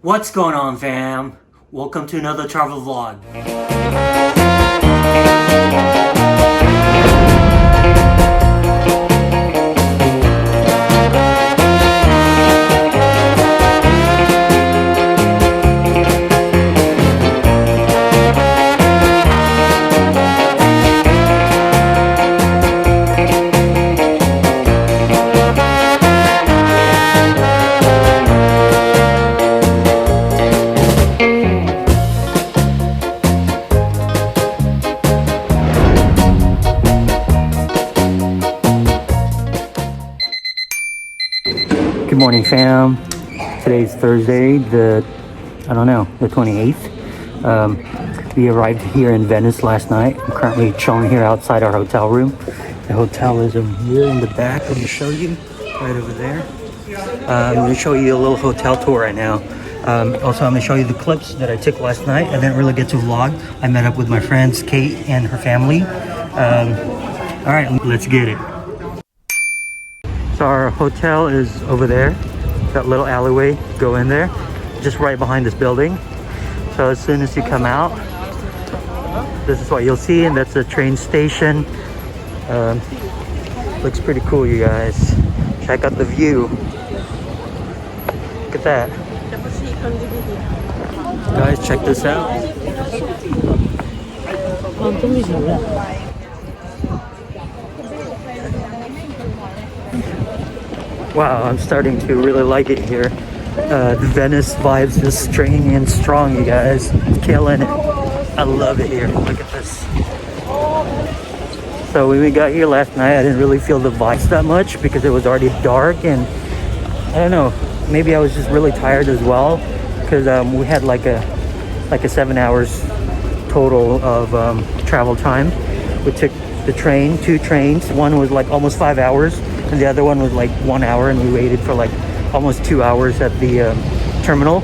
What's going on, fam? Welcome to another travel vlog. Good morning, fam. Today's Thursday, the 28th. We arrived here in Venice last night. I'm currently chilling here outside our hotel room. The hotel is over here in the back. Let me show you, right over there. I'm going to show you a little hotel tour right now. Also, I'm going to show you the clips that I took last night. I didn't really get to vlog. I met up with my friends, Kate and her family. All right, let's get it. So our hotel is over there, that little alleyway, go in there, just right behind this building. So as soon as you come out, this is what you'll see, and that's the train station. Looks pretty cool, you guys. Check out the view. Look at that. Guys, check this out. Wow, I'm starting to really like it here. The Venice vibes is stringing in strong, you guys. Killing it. I love it here. Look at this. So when we got here last night, I didn't really feel the vibes that much because it was already dark, and I don't know, maybe I was just really tired as well because we had like a 7 hours total of travel time. We took the train, 2 trains. One was like almost 5 hours, and the other one was like 1 hour, and we waited for like almost 2 hours at the terminal.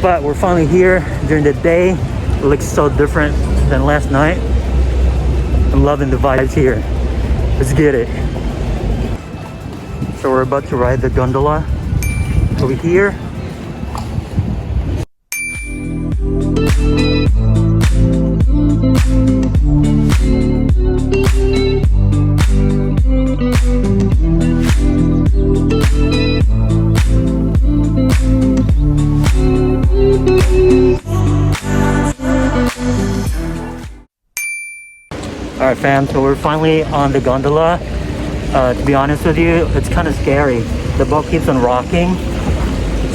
But we're finally here during the day. It looks so different than last night. I'm loving the vibes here. Let's get it. So we're about to ride the gondola over here. Alright, fam, so we're finally on the gondola. To be honest with you, it's kind of scary. The boat keeps on rocking,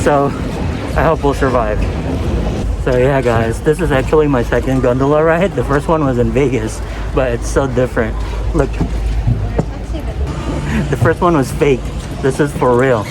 so I hope we'll survive. So yeah, guys, this is actually my second gondola ride. The first one was in Vegas, but it's so different. Look, the first one was fake. This is for real.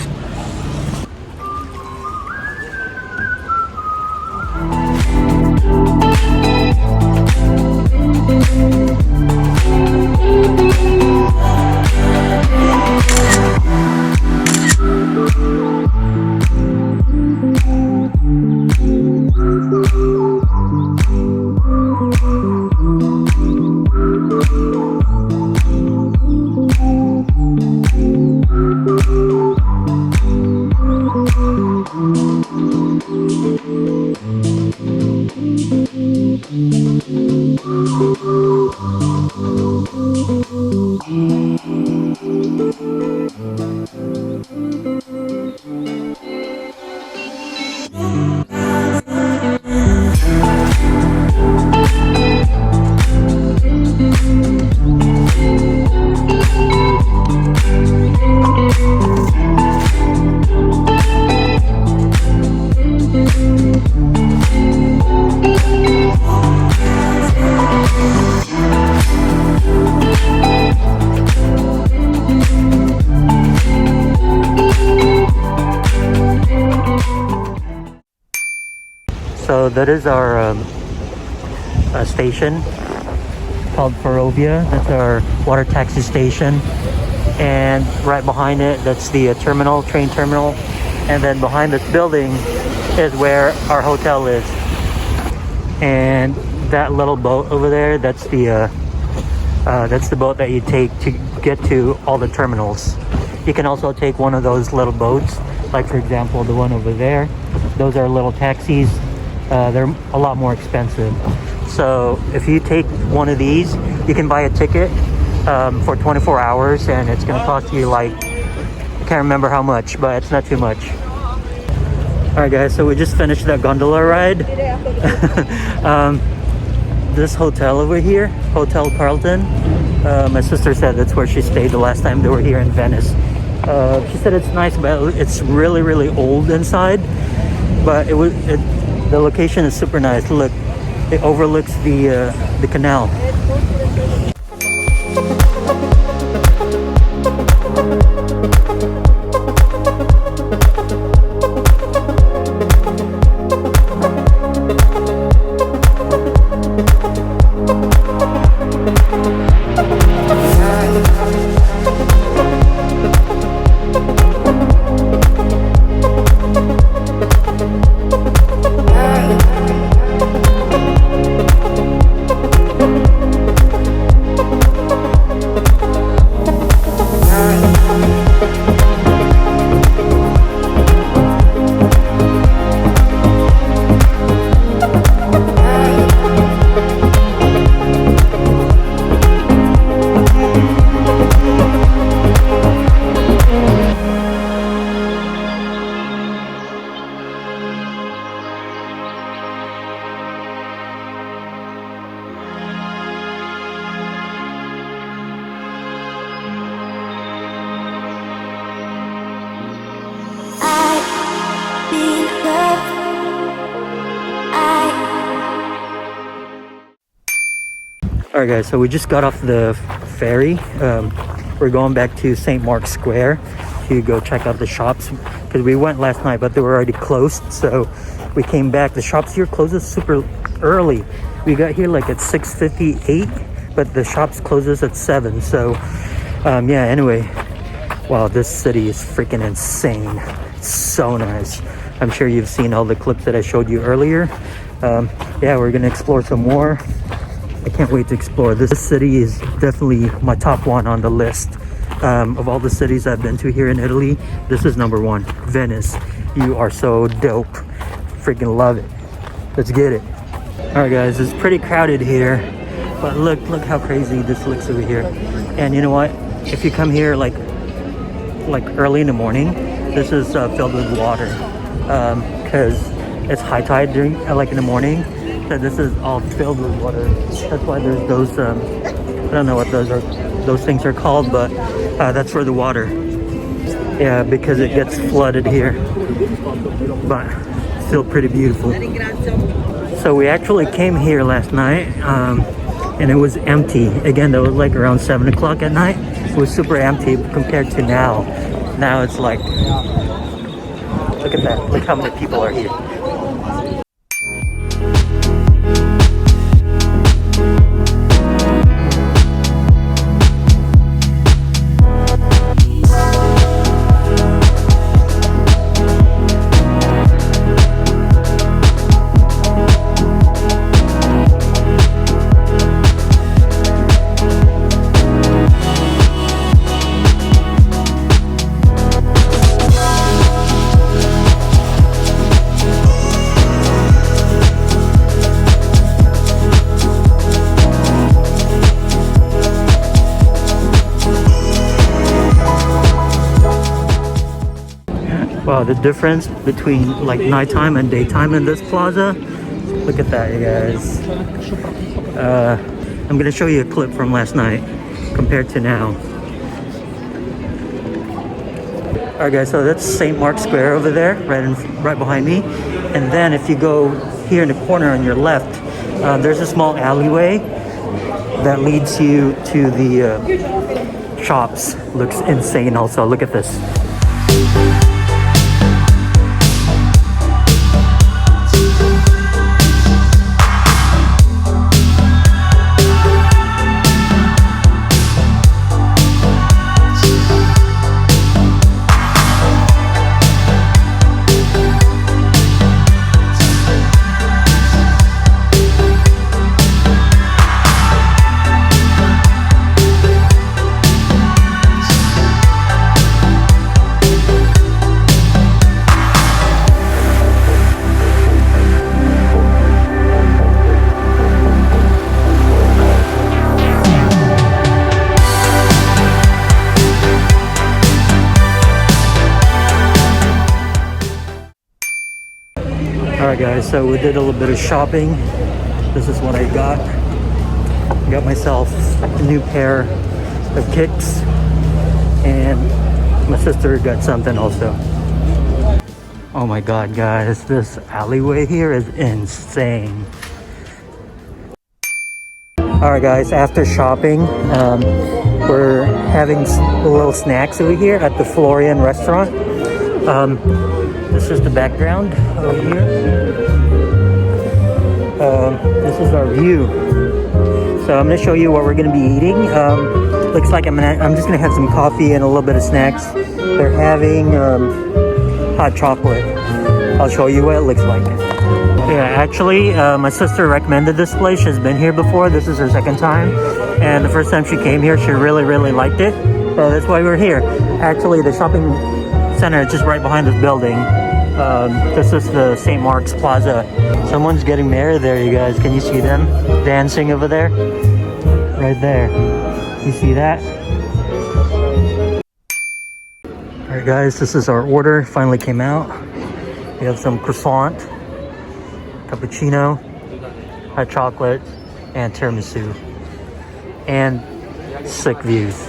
So that is our station called Ferrovia. That's our water taxi station, and right behind it, that's the terminal, train terminal, and then behind this building is where our hotel is. And that little boat over there, that's the boat that you take to get to all the terminals. You can also take one of those little boats, like for example the one over there, those are little taxis. They're a lot more expensive. So if you take one of these, you can buy a ticket for 24 hours, and it's gonna cost you like, I can't remember how much, but it's not too much. All right, guys, so we just finished that gondola ride. This hotel over here, Hotel Carlton, my sister said that's where she stayed the last time they were here in Venice. She said it's nice, but it's really, really old inside. But the location is super nice. Look, it overlooks the canal. All right, guys, so we just got off the ferry. We're going back to St. Mark's Square to go check out the shops, because we went last night but they were already closed, so we came back. The shops here closes super early. We got here like at 6:58, but the shops closes at 7. So yeah, anyway, wow, this city is freaking insane. It's so nice. I'm sure you've seen all the clips that I showed you earlier. Yeah, we're gonna explore some more. I can't wait to explore. This city is definitely my top one on the list. Of all the cities I've been to here in Italy, this is number one. Venice. You are so dope. Freaking love it. Let's get it. All right, guys, it's pretty crowded here, but look how crazy this looks over here. And you know what? If you come here like early in the morning, this is filled with water, because it's high tide during like in the morning. So this is all filled with water. That's why there's those I don't know what those things are called, but that's for the water. Yeah, because it gets flooded here, but still pretty beautiful. So we actually came here last night, and it was empty. Again, that was like around 7 o'clock at night. It was super empty compared to now. Now it's like, look at that. Look how many people are here. Wow, the difference between like nighttime and daytime in this plaza. Look at that, you guys. I'm gonna show you a clip from last night compared to now. All right, guys, so that's St. Mark's Square over there, right behind me. And then if you go here in the corner on your left, there's a small alleyway that leads you to the shops. Looks insane also. Look at this. Alright guys, so we did a little bit of shopping. This is what I got. I got myself a new pair of kicks, and my sister got something also. Oh my god guys, this alleyway here is insane. Alright guys, after shopping, we're having a little snacks over here at the Florian restaurant. This is the background over here. This is our view. So I'm going to show you what we're going to be eating. Looks like I'm just going to have some coffee and a little bit of snacks. They're having hot chocolate. I'll show you what it looks like. Yeah, actually, my sister recommended this place. She's been here before. This is her second time. And the first time she came here, she really liked it. So that's why we're here. Actually, the shopping center is just right behind this building. This is the St. Mark's Plaza. Someone's getting married there, you guys. Can you see them dancing over there? Right there. You see that? Alright guys, this is our order. Finally came out. We have some croissant, cappuccino, hot chocolate, and tiramisu. And sick views.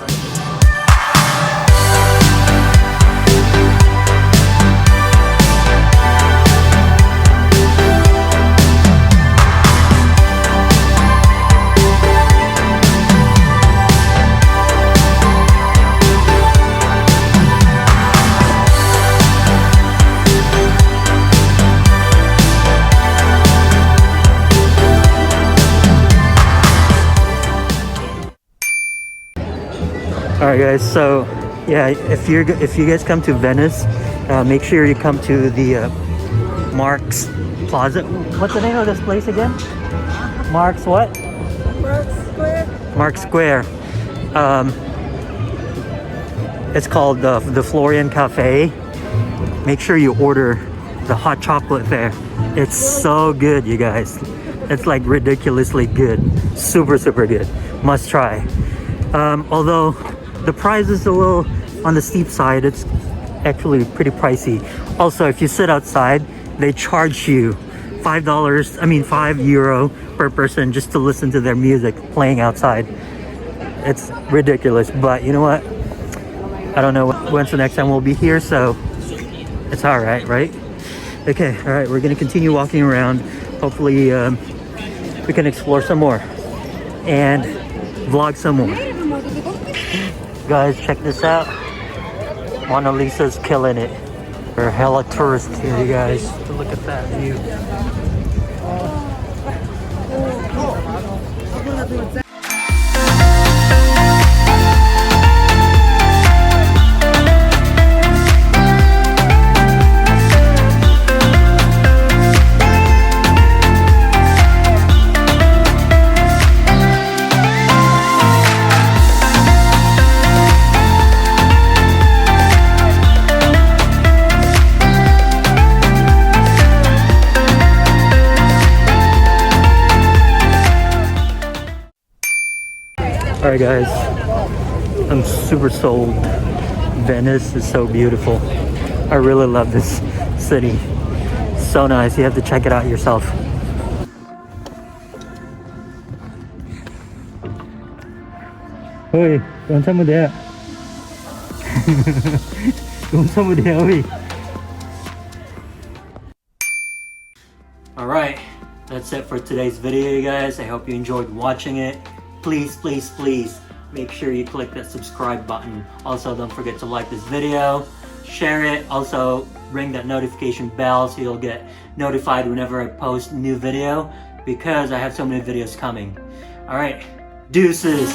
Alright guys, so yeah, if you guys come to Venice, make sure you come to the Mark's Plaza. What's the name of this place again? Mark's what? Mark's Square. Mark's Square. It's called the Florentine Cafe. Make sure you order the hot chocolate there. It's so good, you guys. It's like ridiculously good. Super good. Must try. Although the price is a little on the steep side, it's actually pretty pricey. Also, if you sit outside, they charge you €5 per person just to listen to their music playing outside. It's ridiculous, but you know what? I don't know when's the next time we'll be here, so it's all right, right? Okay, all right, we're gonna continue walking around. Hopefully, we can explore some more and vlog some more. Guys, check this out. Mona Lisa's killing it. We're hella tourists here, you guys. Look at that view. Alright guys, I'm super sold. Venice is so beautiful. I really love this city. So nice, you have to check it out yourself. Oi, unsa mo diha? Unsa mo diha, oi? Alright, that's it for today's video, you guys. I hope you enjoyed watching it. Please make sure you click that subscribe button. Also, don't forget to like this video, share it, also ring that notification bell so you'll get notified whenever I post a new video, because I have so many videos coming. Alright, deuces!